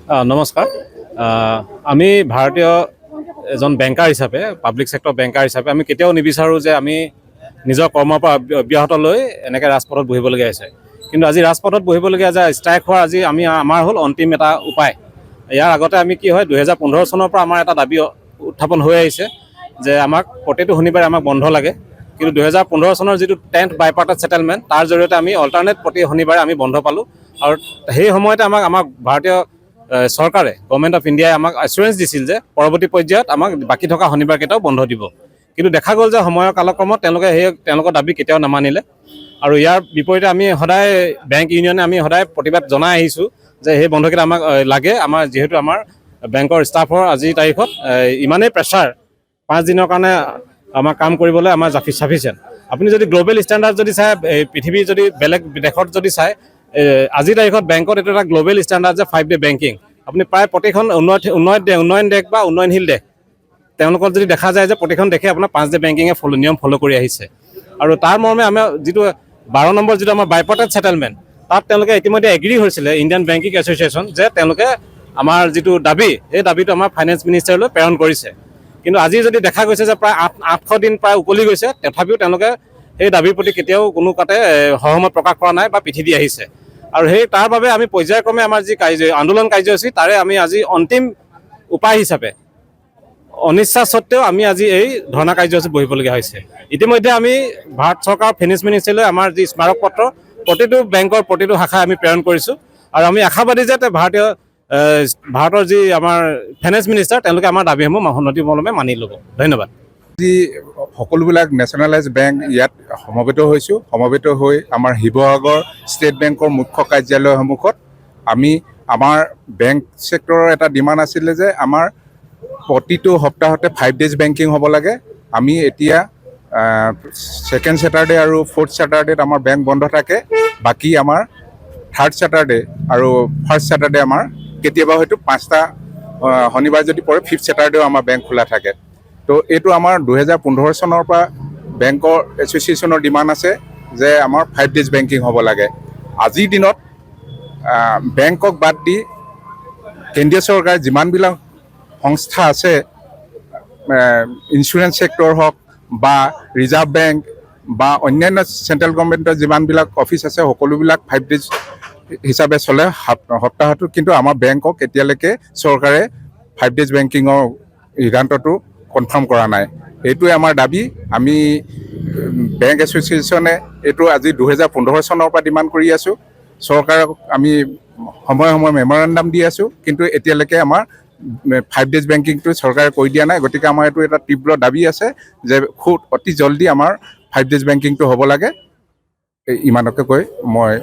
নমস্কাৰ। আমি ভাৰতীয় এজন বেংকাৰ হিচাপে, পাব্লিক ছেক্টৰ বেংকাৰ হিচাপে আমি কেতিয়াও নিবিচাৰোঁ যে আমি নিজৰ কৰ্মৰ পৰা অব্যাহত লৈ এনেকৈ ৰাজপথত বহিবলগীয়া হৈছে। কিন্তু আজি ৰাজপথত বহিবলগীয়া যে ষ্ট্ৰাইক হোৱাৰ আজি আমাৰ হ'ল অন্তিম এটা উপায়। ইয়াৰ আগতে আমি কি হয় 2015 চনৰ পৰা আমাৰ এটা দাবী উত্থাপন হৈ আহিছে যে আমাক প্ৰতিটো শনিবাৰে আমাক বন্ধ লাগে। কিন্তু 2015 চনৰ যিটো 10th বাইপাৰ্টাছ ছেটেলমেণ্ট তাৰ জৰিয়তে আমি অল্টাৰনেট প্ৰতি শনিবাৰে আমি বন্ধ পালোঁ। আৰু সেই সময়তে আমাক ভাৰতীয় চৰকাৰে গভৰ্ণমেণ্ট অফ ইণ্ডিয়াই আমাক এছুৰেঞ্চ দিছিল যে পৰৱৰ্তী পৰ্যায়ত আমাক বাকী থকা শনিবাৰকেইটাও বন্ধ দিব। কিন্তু দেখা গ'ল যে সময়ৰ কালক্ৰমত তেওঁলোকৰ দাবী কেতিয়াও নামানিলে। আৰু ইয়াৰ বিপৰীতে আমি সদায় বেংক ইউনিয়নে আমি সদায় প্ৰতিবাদ জনাই আহিছোঁ যে সেই বন্ধকেইটা আমাক লাগে। যিহেতু আমাৰ বেংকৰ ষ্টাফৰ আজিৰ তাৰিখত ইমানেই প্ৰেছাৰ, 5 দিনৰ কাৰণে আমাৰ কাম কৰিবলৈ আমাৰ চাফিচিয়েণ্ট। আপুনি যদি গ্ল'বেল ষ্টেণ্ডাৰ্ড যদি চাই, পৃথিৱীৰ যদি বেলেগ দেশত যদি চাই, আজিৰ তাৰিখত বেংকত এইটো এটা গ্ল'বেল ষ্টেণ্ডাৰ্ড যে 5 ডে বেংকিং। আপুনি প্ৰায় প্ৰতিখন উন্নয়ন দেশ বা উন্নয়নশীল দেশ তেওঁলোকক যদি দেখা যায় যে প্ৰতিখন দেশে আপোনাৰ 5 ডে বেংকিঙে নিয়ম ফ'ল' কৰি আহিছে। আৰু তাৰ মৰ্মে আমাৰ যিটো 12 নম্বৰ যিটো আমাৰ বাইপাৰ্টাছ ছেটেলমেণ্ট, তাত তেওঁলোকে ইতিমধ্যে এগ্ৰী হৈছিলে ইণ্ডিয়ান বেংকিং এছ'চিয়েশ্যন, যে তেওঁলোকে আমাৰ যিটো দাবী সেই দাবীটো আমাৰ ফাইনেন্স মিনিষ্টাৰলৈ প্ৰেৰণ কৰিছে। কিন্তু আজি যদি দেখা গৈছে যে প্ৰায় 800 দিন প্ৰায় উকলি গৈছে, তথাপিও তেওঁলোকে সেই দাবীৰ প্ৰতি কেতিয়াও কোনো সহমত প্ৰকাশ কৰা নাই বা পিঠি দি আহিছে। আৰু তাৰ বাবে আমি পৰ্যায়ক্ৰমে আমাৰ যি আন্দোলন কাৰ্যসূচী তাৰে আমি আজি অন্তিম উপায় হিচাপে অনিচ্ছা সত্ত্বেও আমি আজি এই ধৰ্ণা কাৰ্যসূচীত বহিবলগীয়া হৈছে। ইতিমধ্যে আমি ভাৰত চৰকাৰৰ ফাইনেন্স মিনিষ্টাৰলৈ আমাৰ যি স্মাৰক পত্ৰ প্ৰতিটো বেংকৰ প্ৰতিটো শাখাই আমি প্ৰেৰণ কৰিছোঁ। আৰু আমি আশাবাদী যে ভাৰতৰ যি আমাৰ ফাইনেন্স মিনিষ্টাৰ তেওঁলোকে আমাৰ দাবীসমূহ অনতিবিলম্বে মানি ল'ব। ধন্যবাদ। আজি সকলোবিলাক নেশ্যনেলাইজ বেংক ইয়াত সমবেত হৈ আমাৰ শিৱসাগৰ ষ্টেট বেংকৰ মুখ্য কাৰ্যালয়ৰ সন্মুখত আমাৰ বেংক ছেক্টৰৰ এটা ডিমাণ্ড আছিলে যে আমাৰ প্ৰতিটো সপ্তাহতে 5 ডেজ বেংকিং হ'ব লাগে। আমি এতিয়া ছেকেণ্ড ছেটাৰডে আৰু ফ'ৰ্থ ছেটাৰডেত আমাৰ বেংক বন্ধ থাকে। বাকী আমাৰ থাৰ্ড ছেটাৰডে আৰু ফাৰ্ষ্ট ছেটাৰডে আমাৰ কেতিয়াবা হয়তো 5টা শনিবাৰ যদি পৰে 5th ছেটাৰডেও আমাৰ বেংক খোলা থাকে। তো এইটো আমাৰ 2015 চনৰ পৰা বেংকৰ এছ'চিয়েশ্যনৰ ডিমাণ্ড আছে যে আমাৰ 5 ডেজ বেংকিং হ'ব লাগে। আজিৰ দিনত বেংকক বাদ দি কেন্দ্ৰীয় চৰকাৰে যিমানবিলাক সংস্থা আছে, ইঞ্চুৰেঞ্চ ছেক্টৰ হওক বা ৰিজাৰ্ভ বেংক বা অন্যান্য চেণ্ট্ৰেল গভৰ্ণমেণ্টৰ যিমানবিলাক অফিচ আছে সকলোবিলাক 5 ডেজ হিচাপে চলে সপ্তাহটো। কিন্তু আমাৰ বেংকক এতিয়ালৈকে চৰকাৰে 5 ডেজ বেংকিঙৰ সিদ্ধান্তটো কনফাৰ্ম কৰা নাই। এইটোৱে আমাৰ দাবী। আমি বেংক এছ'চিয়েশ্যনে এইটো আজি 2015 চনৰ পৰা ডিমাণ্ড কৰি আছোঁ। চৰকাৰক আমি সময়ে মেমৰেণ্ডাম দি আছোঁ, কিন্তু এতিয়ালৈকে আমাৰ 5 ডেজ বেংকিংটো চৰকাৰে কৈ দিয়া নাই। গতিকে আমাৰ এইটো এটা তীব্ৰ দাবী আছে যে অতি জল্দি আমাৰ 5 ডেজ বেংকিংটো হ'ব লাগে। ইমানকে কৈ মই